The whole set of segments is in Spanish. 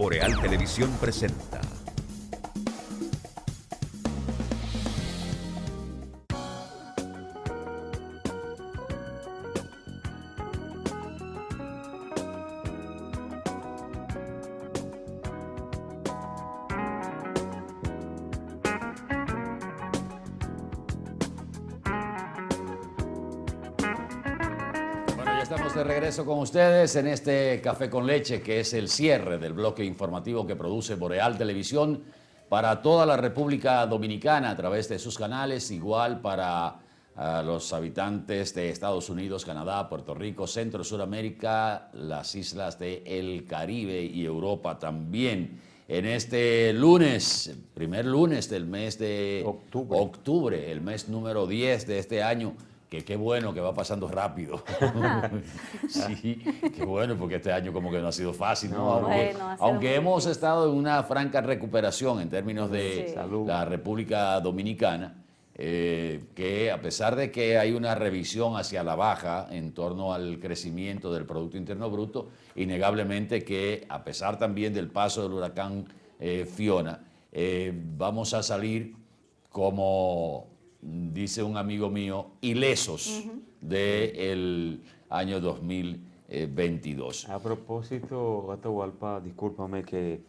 Boreal Televisión presenta. Estamos de regreso con ustedes en este Café con Leche, que es el cierre del bloque informativo que produce Boreal Televisión para toda la República Dominicana a través de sus canales, igual para los habitantes de Estados Unidos, Canadá, Puerto Rico, Centro, Suramérica, las islas del Caribe y Europa también. En este lunes, primer lunes del mes de octubre, el mes número 10 de este año, que qué bueno que va pasando rápido. Sí, qué bueno, porque este año como que no ha sido fácil, ¿no? Aunque hemos estado en una franca recuperación en términos de la República Dominicana, que a pesar de que hay una revisión hacia la baja en torno al crecimiento del Producto Interno Bruto, innegablemente que a pesar también del paso del huracán Fiona, vamos a salir como dice un amigo mío, ilesos del año 2022. A propósito, Atahualpa, discúlpame que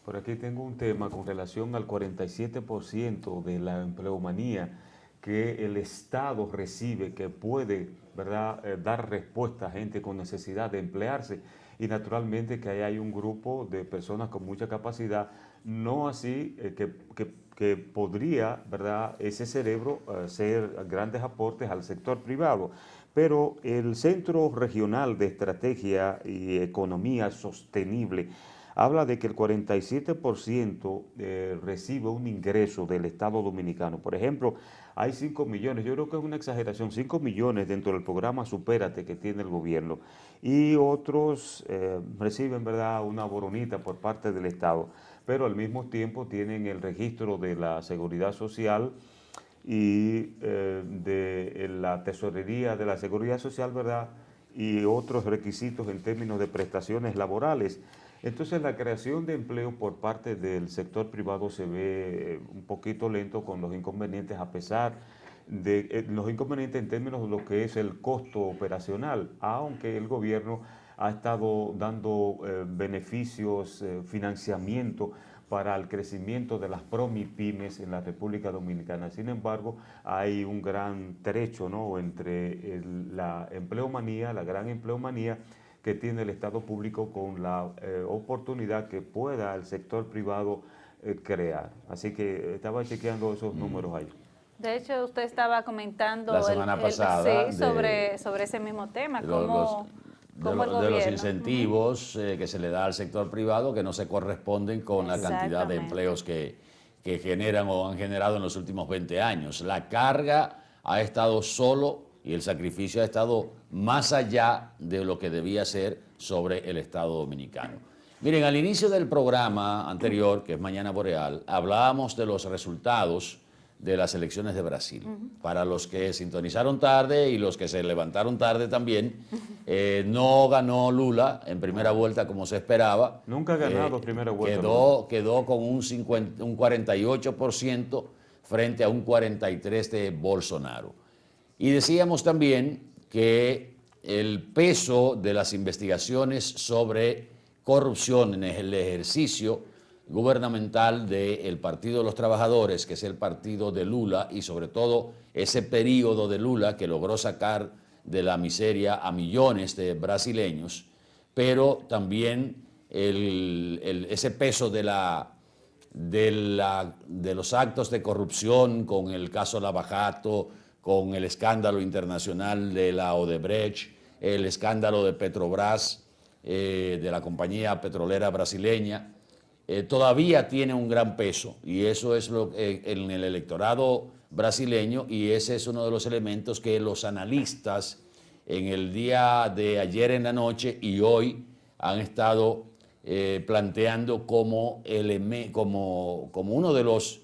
por aquí tengo un tema con relación al 47% de la empleomanía que el Estado recibe, que puede, ¿verdad?, dar respuesta a gente con necesidad de emplearse. Y naturalmente que ahí hay un grupo de personas con mucha capacidad, no así que podría, ¿verdad?, ese cerebro hacer grandes aportes al sector privado. Pero el Centro Regional de Estrategia y Economía Sostenible habla de que el 47% recibe un ingreso del Estado Dominicano. Por ejemplo, hay 5 millones, yo creo que es una exageración, 5 millones dentro del programa Supérate que tiene el gobierno. Y otros reciben, ¿verdad?, una boronita por parte del Estado, pero al mismo tiempo tienen el registro de la Seguridad Social y de la Tesorería de la Seguridad Social, ¿verdad?, y otros requisitos en términos de prestaciones laborales. Entonces la creación de empleo por parte del sector privado se ve un poquito lento, con los inconvenientes, a pesar de los inconvenientes en términos de lo que es el costo operacional, aunque el gobierno ha estado dando beneficios, financiamiento para el crecimiento de las ProMIPYMES en la República Dominicana. Sin embargo, hay un gran trecho, ¿no?, entre la empleomanía, la gran empleomanía que tiene el Estado público con la oportunidad que pueda el sector privado crear. Así que estaba chequeando esos números ahí. De hecho, usted estaba comentando la semana pasada sobre ese mismo tema, de los incentivos que se le da al sector privado que no se corresponden con la cantidad de empleos que generan o han generado en los últimos 20 años. La carga ha estado solo y el sacrificio ha estado más allá de lo que debía ser sobre el Estado Dominicano. Miren, al inicio del programa anterior, que es Mañana Boreal, hablábamos de los resultados de las elecciones de Brasil. Para los que sintonizaron tarde y los que se levantaron tarde también, no ganó Lula en primera vuelta como se esperaba. Nunca ha ganado primera vuelta. Quedó con un 48% frente a un 43% de Bolsonaro. Y decíamos también que el peso de las investigaciones sobre corrupción en el ejercicio gubernamental del Partido de los Trabajadores, que es el partido de Lula, y sobre todo ese periodo de Lula que logró sacar de la miseria a millones de brasileños, pero también ese peso de los actos de corrupción con el caso Lavajato, con el escándalo internacional de la Odebrecht, el escándalo de Petrobras, de la compañía petrolera brasileña, todavía tiene un gran peso, y eso es en el electorado brasileño, y ese es uno de los elementos que los analistas en el día de ayer en la noche y hoy han estado planteando como uno de los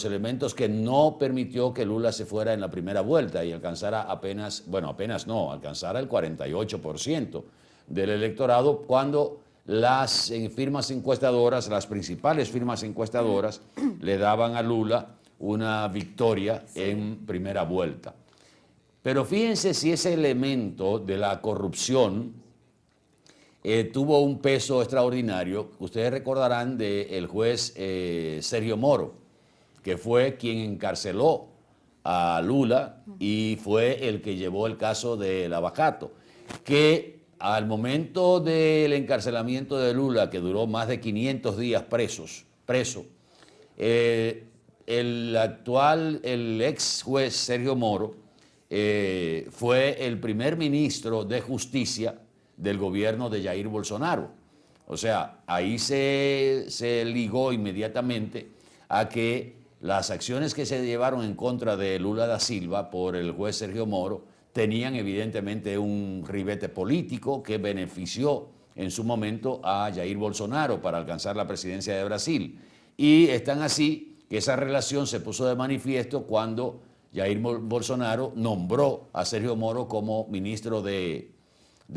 elementos que no permitió que Lula se fuera en la primera vuelta y alcanzara alcanzara el 48% del electorado, cuando las firmas encuestadoras, las principales firmas encuestadoras, le daban a Lula una victoria en primera vuelta. Pero fíjense si ese elemento de la corrupción tuvo un peso extraordinario. Ustedes recordarán del juez Sergio Moro, que fue quien encarceló a Lula y fue el que llevó el caso de Lavajato, que al momento del encarcelamiento de Lula, que duró más de 500 días preso, el ex juez Sergio Moro fue el primer ministro de Justicia del gobierno de Jair Bolsonaro. O sea, ahí se ligó inmediatamente a que las acciones que se llevaron en contra de Lula da Silva por el juez Sergio Moro tenían evidentemente un ribete político que benefició en su momento a Jair Bolsonaro para alcanzar la presidencia de Brasil. Y es tan así que esa relación se puso de manifiesto cuando Jair Bolsonaro nombró a Sergio Moro como ministro de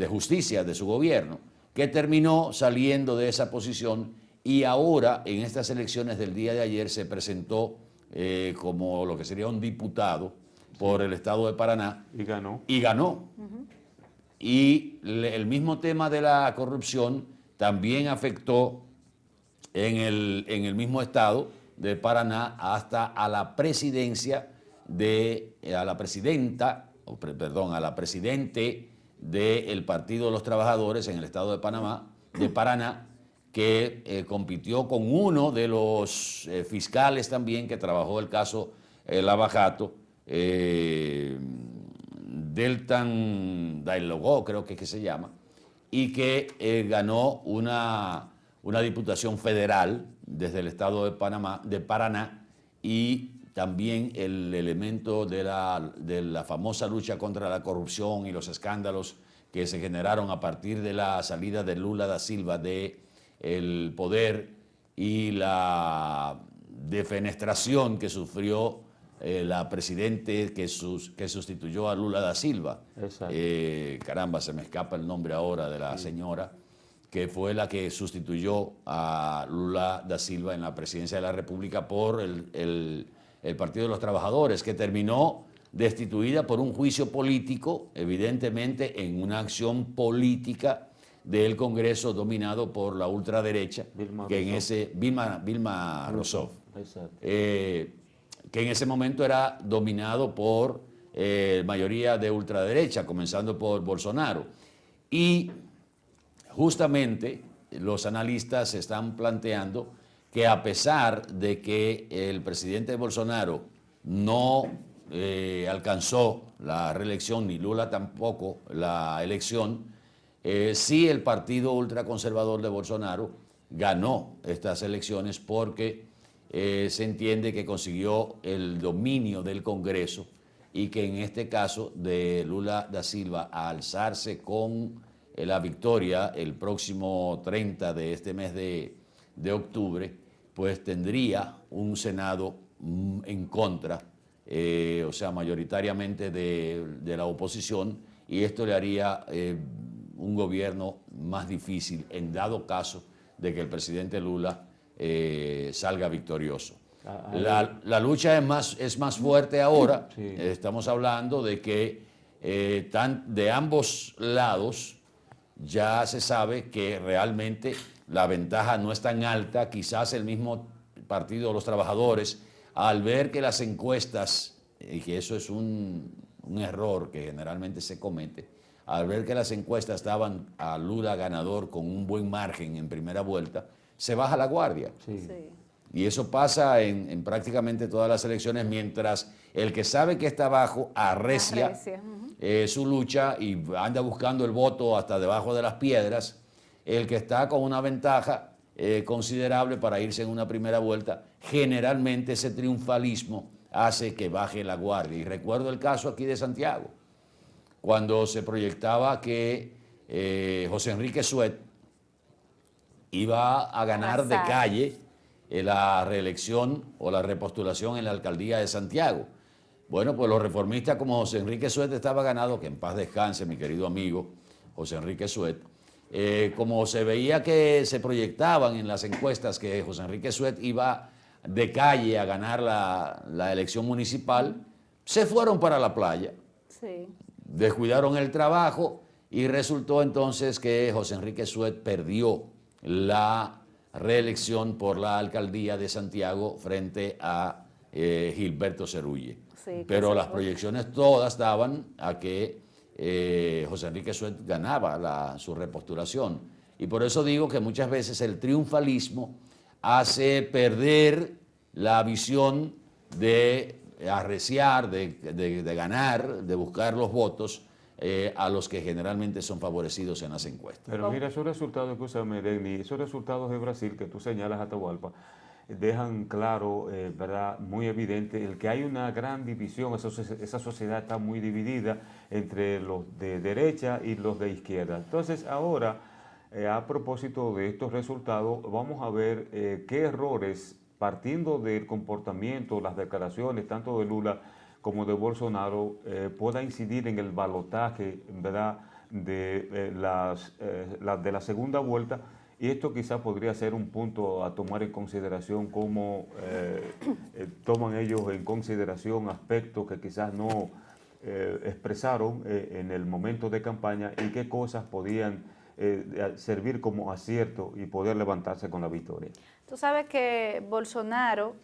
Justicia de su gobierno, que terminó saliendo de esa posición y ahora en estas elecciones del día de ayer se presentó como lo que sería un diputado por el estado de Paraná. Y ganó. Y ganó. Y el mismo tema de la corrupción también afectó en el mismo estado de Paraná hasta a la presidencia a la presidente del Partido de los Trabajadores en el estado de Paraná, que compitió con uno de los fiscales también que trabajó el caso Lavajato, Deltan Dailogó, creo que se llama, y que ganó una diputación federal desde el estado de Paraná, y también el elemento de la famosa lucha contra la corrupción y los escándalos que se generaron a partir de la salida de Lula da Silva del poder y la defenestración que sufrió la presidente que sustituyó a Lula da Silva. Caramba, se me escapa el nombre ahora de la señora, que fue la que sustituyó a Lula da Silva en la presidencia de la República por el Partido de los Trabajadores, que terminó destituida por un juicio político, evidentemente en una acción política del Congreso dominado por la ultraderecha, Vilma Rousseff, que en ese momento era dominado por mayoría de ultraderecha, comenzando por Bolsonaro. Y justamente los analistas están planteando que a pesar de que el presidente Bolsonaro no alcanzó la reelección, ni Lula tampoco la elección, sí el partido ultraconservador de Bolsonaro ganó estas elecciones porque se entiende que consiguió el dominio del Congreso y que en este caso de Lula da Silva, a alzarse con la victoria el próximo 30 de este mes de octubre, pues tendría un Senado en contra, o sea, mayoritariamente de la oposición, y esto le haría un gobierno más difícil en dado caso de que el presidente Lula salga victorioso. La lucha es más fuerte ahora. Sí. Estamos hablando de que de ambos lados ya se sabe que realmente la ventaja no es tan alta. Quizás el mismo Partido de los Trabajadores, al ver que las encuestas, y que eso es un error que generalmente se comete, al ver que las encuestas daban a Lula ganador con un buen margen en primera vuelta, se baja la guardia. Sí. Sí. Y eso pasa en prácticamente todas las elecciones, mientras el que sabe que está abajo arrecia su lucha y anda buscando el voto hasta debajo de las piedras. El que está con una ventaja considerable para irse en una primera vuelta, generalmente ese triunfalismo hace que baje la guardia. Y recuerdo el caso aquí de Santiago, cuando se proyectaba que José Enrique Suet iba a ganar de calle la reelección o la repostulación en la alcaldía de Santiago. Bueno, pues los reformistas como José Enrique Suet estaba ganado, que en paz descanse mi querido amigo José Enrique Suet, como se veía que se proyectaban en las encuestas que José Enrique Suet iba de calle a ganar la elección municipal, se fueron para la playa, Sí. descuidaron el trabajo y resultó entonces que José Enrique Suet perdió la reelección por la alcaldía de Santiago frente a Gilberto Cerulle. Sí, que Pero se las fue. proyecciones todas daban a que José Enrique Suet ganaba su repostulación. Y por eso digo que muchas veces el triunfalismo hace perder la visión de arreciar, de ganar, de buscar los votos a los que generalmente son favorecidos en las encuestas. Pero mira, esos resultados, escúchame, Denny, esos resultados de Brasil que tú señalas, Atahualpa, dejan claro, ¿verdad?, muy evidente el que hay una gran división, esa sociedad está muy dividida entre los de derecha y los de izquierda. Entonces, ahora, a propósito de estos resultados, vamos a ver qué errores, partiendo del comportamiento, las declaraciones, tanto de Lula como de Bolsonaro, pueda incidir en el balotaje, ¿verdad?, de la segunda vuelta. Y esto quizás podría ser un punto a tomar en consideración, cómo toman ellos en consideración aspectos que quizás no expresaron en el momento de campaña y qué cosas podían servir como acierto y poder levantarse con la victoria. Tú sabes que Bolsonaro,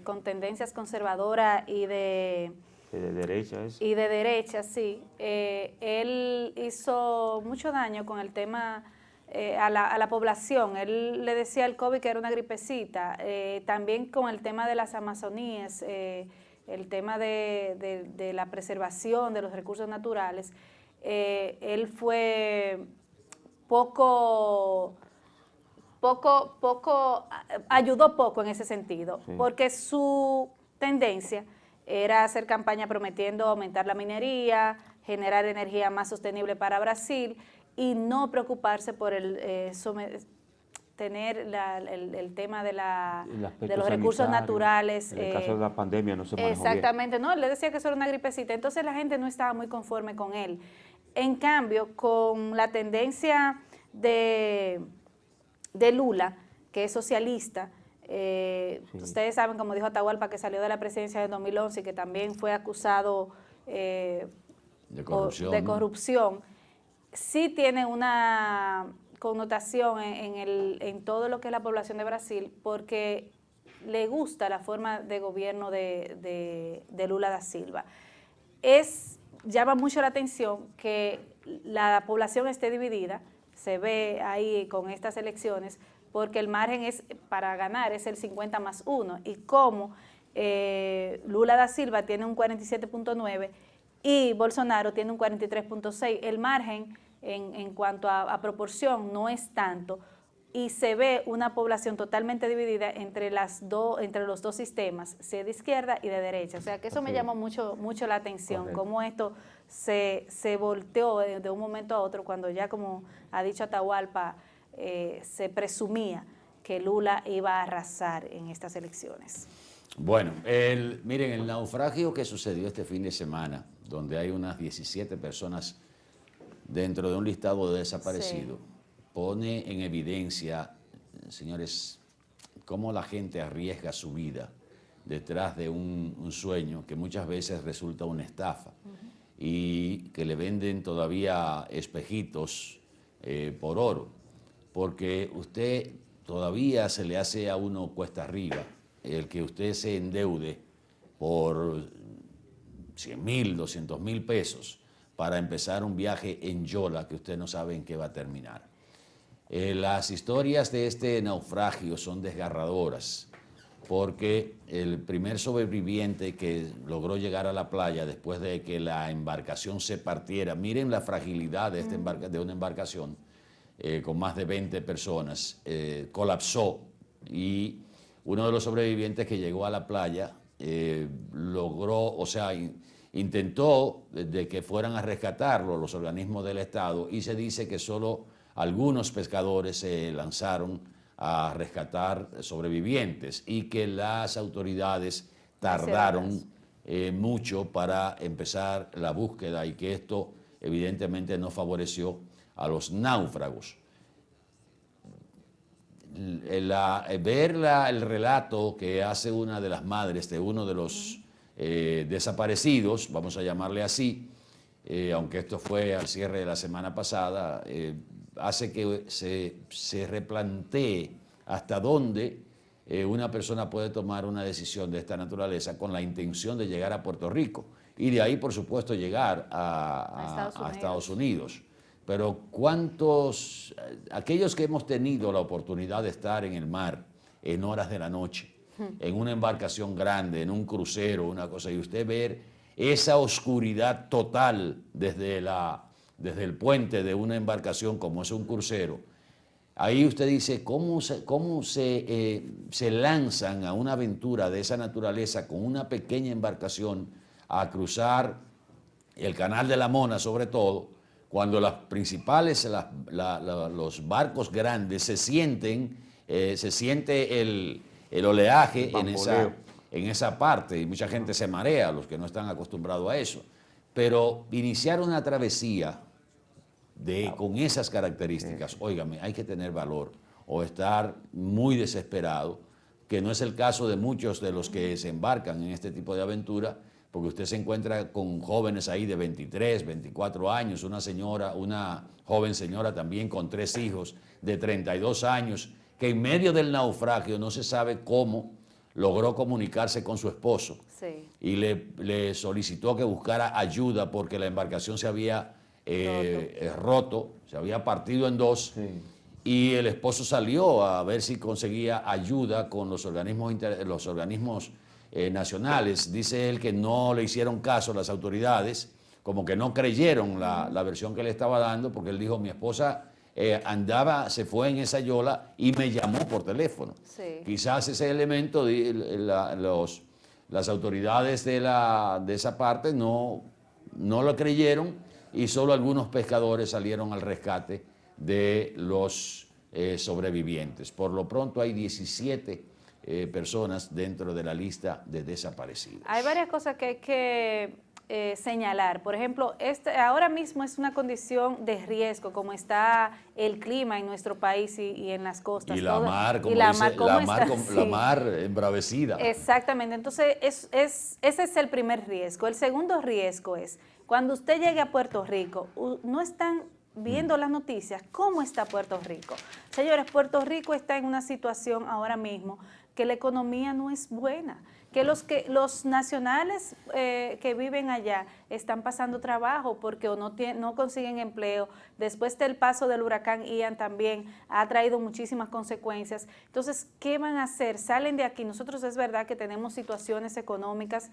con tendencias conservadoras y de derecha es. y de derecha, sí, él hizo mucho daño con el tema a la población. Él le decía al COVID que era una gripecita. También con el tema de las Amazonías, el tema de la preservación de los recursos naturales, él fue ayudó poco en ese sentido, Sí. porque su tendencia era hacer campaña prometiendo aumentar la minería, generar energía más sostenible para Brasil y no preocuparse por tener el tema de los recursos naturales. En el caso de la pandemia no se manejó bien. Exactamente, no, él le decía que eso era una gripecita, entonces la gente no estaba muy conforme con él. En cambio, con la tendencia de Lula, que es socialista, ustedes saben, como dijo Atahualpa, que salió de la presidencia en 2011 y que también fue acusado de corrupción, sí tiene una connotación en todo lo que es la población de Brasil, porque le gusta la forma de gobierno de Lula da Silva. Llama mucho la atención que la población esté dividida, se ve ahí con estas elecciones, porque el margen para ganar es el 50+1, y como Lula da Silva tiene un 47.9 y Bolsonaro tiene un 43.6, el margen en cuanto a proporción no es tanto, y se ve una población totalmente dividida entre los dos sistemas, sea de izquierda y de derecha. O sea que eso me llamó mucho la atención. Correcto. Cómo esto se volteó de un momento a otro, cuando ya, como ha dicho Atahualpa, se presumía que Lula iba a arrasar en estas elecciones. Bueno, miren, el naufragio que sucedió este fin de semana, donde hay unas 17 personas dentro de un listado de desaparecidos, sí, pone en evidencia, señores, cómo la gente arriesga su vida detrás de un sueño que muchas veces resulta una estafa, y que le venden todavía espejitos por oro, porque usted todavía se le hace a uno cuesta arriba el que usted se endeude por 100.000, 200.000 pesos para empezar un viaje en Yola que usted no sabe en qué va a terminar. Las historias de este naufragio son desgarradoras, porque el primer sobreviviente que logró llegar a la playa después de que la embarcación se partiera, miren la fragilidad de una embarcación con más de 20 personas, colapsó, y uno de los sobrevivientes que llegó a la playa logró, o sea, intentó de que fueran a rescatarlo los organismos del Estado, y se dice que solo algunos pescadores se lanzaron a rescatar sobrevivientes y que las autoridades tardaron mucho para empezar la búsqueda, y que esto evidentemente no favoreció a los náufragos. Ver el relato que hace una de las madres de uno de los desaparecidos, vamos a llamarle así, aunque esto fue al cierre de la semana pasada, hace que se replantee hasta dónde una persona puede tomar una decisión de esta naturaleza con la intención de llegar a Puerto Rico y de ahí, por supuesto, llegar a Estados Unidos. Pero ¿cuántos, aquellos que hemos tenido la oportunidad de estar en el mar en horas de la noche, en una embarcación grande, en un crucero, una cosa, y usted ver esa oscuridad total desde el puente de una embarcación como es un crucero, ahí usted dice cómo se lanzan a una aventura de esa naturaleza con una pequeña embarcación a cruzar el Canal de la Mona, sobre todo, cuando las principales, los barcos grandes se siente el oleaje en esa parte y mucha gente se marea, los que no están acostumbrados a eso. Pero iniciar una travesía con esas características, óigame, hay que tener valor o estar muy desesperado, que no es el caso de muchos de los que se embarcan en este tipo de aventura, porque usted se encuentra con jóvenes ahí de 23, 24 años, una joven señora también con 3 hijos de 32 años, que en medio del naufragio no se sabe cómo logró comunicarse con su esposo y le solicitó que buscara ayuda porque la embarcación se había roto, se había partido en dos. Y el esposo salió a ver si conseguía ayuda con los organismos nacionales. Dice él que no le hicieron caso a las autoridades, como que no creyeron la versión que le estaba dando, porque él dijo, mi esposa se fue en esa yola y me llamó por teléfono. Quizás ese elemento, las autoridades de esa parte no lo creyeron y solo algunos pescadores salieron al rescate de los sobrevivientes. Por lo pronto hay 17 personas dentro de la lista de desaparecidos. Hay varias cosas que hay que señalar. Por ejemplo, ahora mismo es una condición de riesgo, como está el clima en nuestro país y en las costas. Y la mar, como dice, la mar embravecida. Exactamente. Entonces, ese es el primer riesgo. El segundo riesgo es, cuando usted llegue a Puerto Rico, no están viendo las noticias, ¿cómo está Puerto Rico? Señores, Puerto Rico está en una situación ahora mismo que la economía no es buena, que los nacionales que viven allá están pasando trabajo porque no consiguen empleo. Después del paso del huracán Ian también ha traído muchísimas consecuencias. Entonces, ¿qué van a hacer? Salen de aquí. Nosotros es verdad que tenemos situaciones económicas,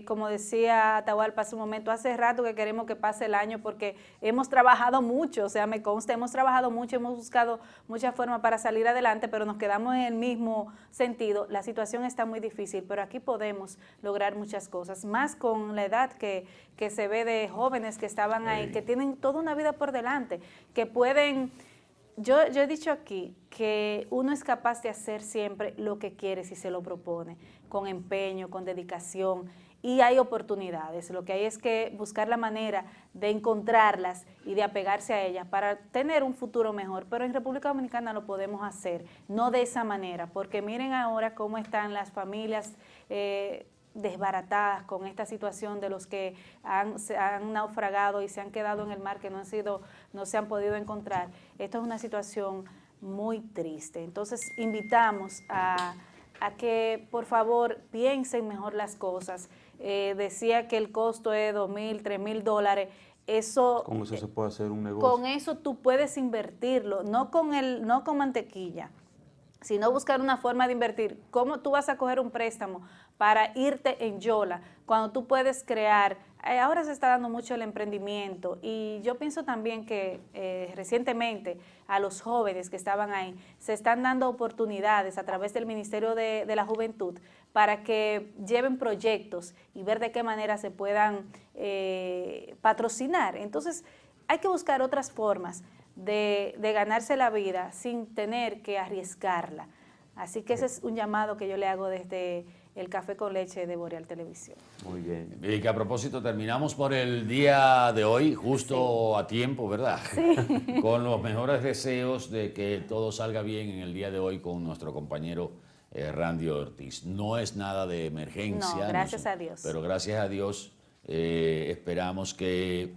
como decía Atahualpa hace un momento, hace rato que queremos que pase el año porque hemos trabajado mucho, o sea, me consta, hemos trabajado mucho, hemos buscado muchas formas para salir adelante, pero nos quedamos en el mismo sentido. La situación está muy difícil, pero aquí podemos lograr muchas cosas, más con la edad que se ve de jóvenes que estaban ahí, que tienen toda una vida por delante, que pueden... Yo he dicho aquí que uno es capaz de hacer siempre lo que quiere si se lo propone, con empeño, con dedicación, y hay oportunidades. Lo que hay es que buscar la manera de encontrarlas y de apegarse a ellas para tener un futuro mejor. Pero en República Dominicana lo podemos hacer, no de esa manera, porque miren ahora cómo están las familias desbaratadas con esta situación de los que se han naufragado y se han quedado en el mar, que no se han podido encontrar. Esto es una situación muy triste. Entonces invitamos a que por favor piensen mejor las cosas. Decía que el costo es $2,000, $3,000. Con eso se puede hacer un negocio. Con eso tú puedes invertirlo, no con mantequilla, sino buscar una forma de invertir. ¿Cómo tú vas a coger un préstamo para irte en yola cuando tú puedes crear? Ahora se está dando mucho el emprendimiento y yo pienso también que recientemente a los jóvenes que estaban ahí se están dando oportunidades a través del Ministerio de la Juventud para que lleven proyectos y ver de qué manera se puedan patrocinar. Entonces hay que buscar otras formas de ganarse la vida sin tener que arriesgarla. Así que ese es un llamado que yo le hago desde el Café con Leche de Boreal Televisión. Muy bien. Y que a propósito terminamos por el día de hoy, justo a tiempo, ¿verdad? Sí. Con los mejores deseos de que todo salga bien en el día de hoy con nuestro compañero Randy Ortiz. No es nada de emergencia. No, gracias a Dios. Pero gracias a Dios esperamos que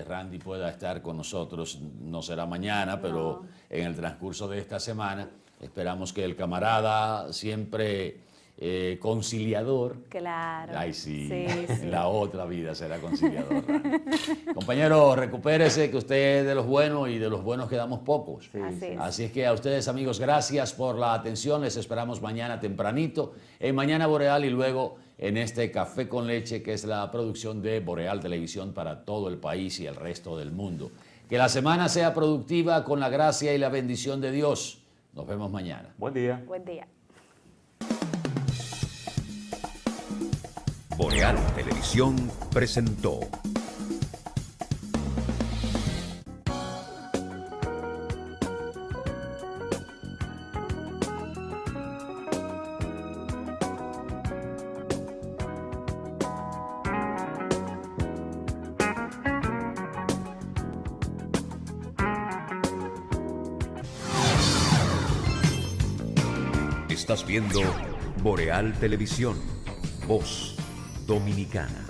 Randy pueda estar con nosotros. No será mañana, pero en el transcurso de esta semana esperamos que el camarada siempre conciliador. Claro. Ay, sí, sí. La otra vida será conciliador. Compañero, recupérese, que usted es de los buenos y de los buenos quedamos pocos. Sí, Así sí. es. Así es que a ustedes, amigos, gracias por la atención. Les esperamos mañana tempranito en Mañana Boreal y luego en este Café con Leche, que es la producción de Boreal Televisión para todo el país y el resto del mundo. Que la semana sea productiva con la gracia y la bendición de Dios. Nos vemos mañana. Buen día. Buen día. Boreal Televisión presentó Estás viendo Boreal Televisión, voz dominicana.